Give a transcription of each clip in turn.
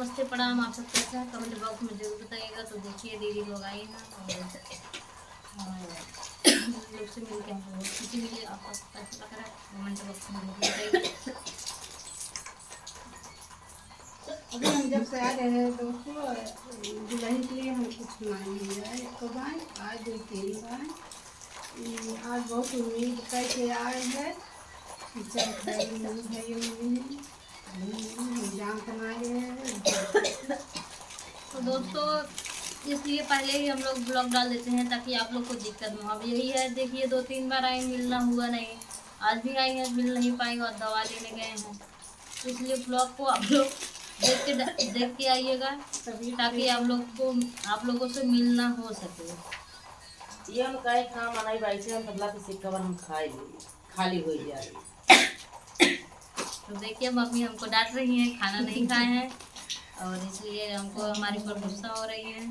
नमस्ते प्रणाम। आप सब कैसे हैं कमेंट बॉक्स में जरूर बताइएगा। तो देखिए दीदी लोग आई हैं और लोग से मिल के हमको बहुत खुशी मिली। आप सब कैसा लग रहा है कमेंट बॉक्स में जरूर बताइए। अभी हम जब से आ रहे हैं दोस्तों दुल्हन के लिए हम कुछ बनाए एक बार आज 2-3 बार आज बहुत उम्मीद करके आए हैं। किचन भाई जाम बनाए हैं। तो दोस्तों इसलिए पहले ही हम लोग ब्लॉग डाल देते हैं ताकि आप लोग को दिक्कत न हो। अब यही है, देखिए 2-3 बार आई, मिलना हुआ नहीं। आज भी आई है, मिल नहीं पाई और दवा लेने गए हैं। तो इसलिए ब्लॉग को आप लोग देख के आइएगा ताकि आप लोगों से मिलना हो सके। ये हम कहे खा मनाई बाई से हम तबला के सिक्का हम खाए खाली हो जाए। तो देखिए मम्मी हमको डांट रही हैं, खाना नहीं खाए हैं और इसलिए हमको हमारी पर गुस्सा हो रही है।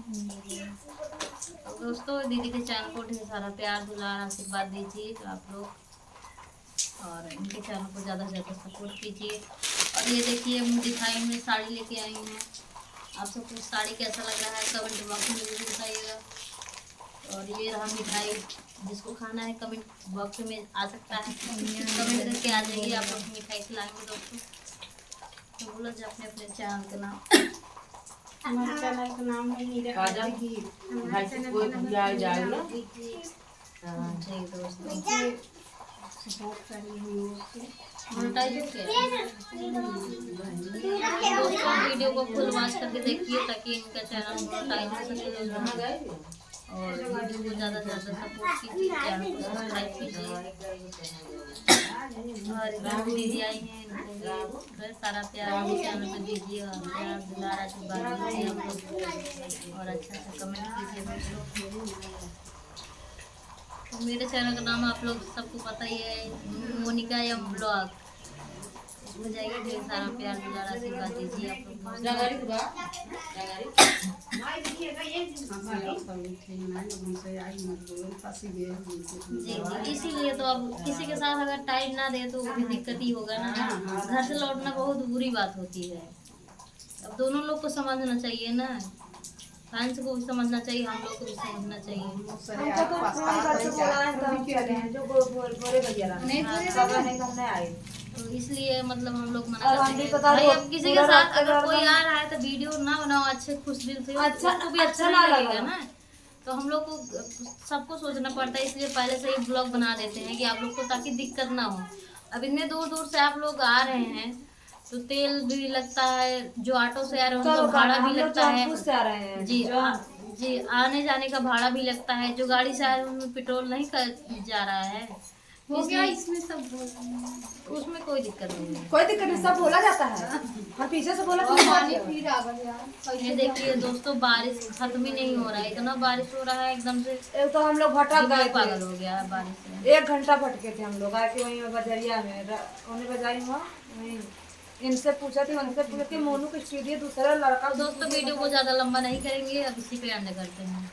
तो दोस्तों दीदी के चैनल को ढेर सारा प्यार दुलार आशीर्वाद दीजिए आप लोग और इनके चैनल को ज़्यादा से ज़्यादा सपोर्ट कीजिए। और ये देखिए मुँह दिखाई में साड़ी लेके आई हूँ। आप सबको साड़ी कैसा लग रहा है कमेंट बॉक्स में जरूर बताइएगा। और ये रहा मिठाई, जिसको खाना है कमेंट बॉक्स में आ सकता है, कमेंट करके आ जाइए। आप लोग मिठाई खिलाएंगे दोस्तों। तो बोलो जो अपने अपने चैनल का नाम। हमारे चैनल का नाम है नीरा की। भाई से कोई भैया जाएगा जी दोस्तों सपोर्ट करिए हम लोग को। मोनेटाइज हो गया दोस्तों। वीडियो को फुल वॉच करके देखिए ताकि इनका चैनल मोनेटाइज हो सके और वीडियो को ज़्यादा से ज़्यादा सपोर्ट कीजिए, चैनल को सब्सक्राइब कीजिए। और इधर दीदी आई हैं, इनको भी सारा प्यार चैनल पे दीजिए और प्यार दुलार आशीर्वाद दीजिए आप लोग और अच्छा से कमेंट कीजिए दोस्तों। तो मेरे चैनल का नाम आप लोग सबको पता ही है, मोनिका एम ब्लॉग। इसमें जाइए, ढेर सारा प्यार दुलार आशीर्वाद दीजिए आप लोग। जी इसीलिए तो अब किसी के साथ अगर टाइम ना दे तो वो भी दिक्कत ही होगा ना। घर से लौटना बहुत बुरी बात होती है। अब दोनों लोग को समझना चाहिए ना, फ्रेंड्स को भी समझना चाहिए, हम लोग को भी समझना चाहिए। तो इसलिए मतलब हम लोग मना करते हैं भाई। अब किसी के साथ अगर कोई आ रहा है तो वीडियो ना बनाओ अच्छे खुश दिल से, उसको भी अच्छा नहीं लगेगा ना। तो हम लोग को सबको सोचना पड़ता है, इसलिए पहले से ही ब्लॉग बना देते हैं कि आप लोग को ताकि दिक्कत ना हो। अब इतने दूर दूर से आप लोग आ रहे हैं तो तेल भी लगता है, जो ऑटो से आ रहे हैं उनका भाड़ा भी लगता है। जी आने जाने का भाड़ा भी लगता है। जो गाड़ी से आ रहे हैं उनमें पेट्रोल नहीं जा रहा है। हो गया इसमें सब उसमें कोई दिक्कत नहीं है, कोई दिक्कत नहीं, सब बोला जाता है। हम पीछे से बोला पानी फिर आ गया। ये देखिए दोस्तों बारिश खत्म ही नहीं हो रहा है, इतना बारिश हो रहा है एकदम से। एक तो हम लोग भटक गए, पागल हो गया है बारिश से। 1 घंटा भटके थे हम लोग आके वहीं बजरिया में उन्हें बजाई हुआ वहीं। इनसे पूछा थी, उनसे पूछा थी मोनू के स्टूडियो दूसरा लड़का। दोस्तों वीडियो को ज्यादा लंबा नहीं करेंगे, अब इसी पे एंड करते हैं।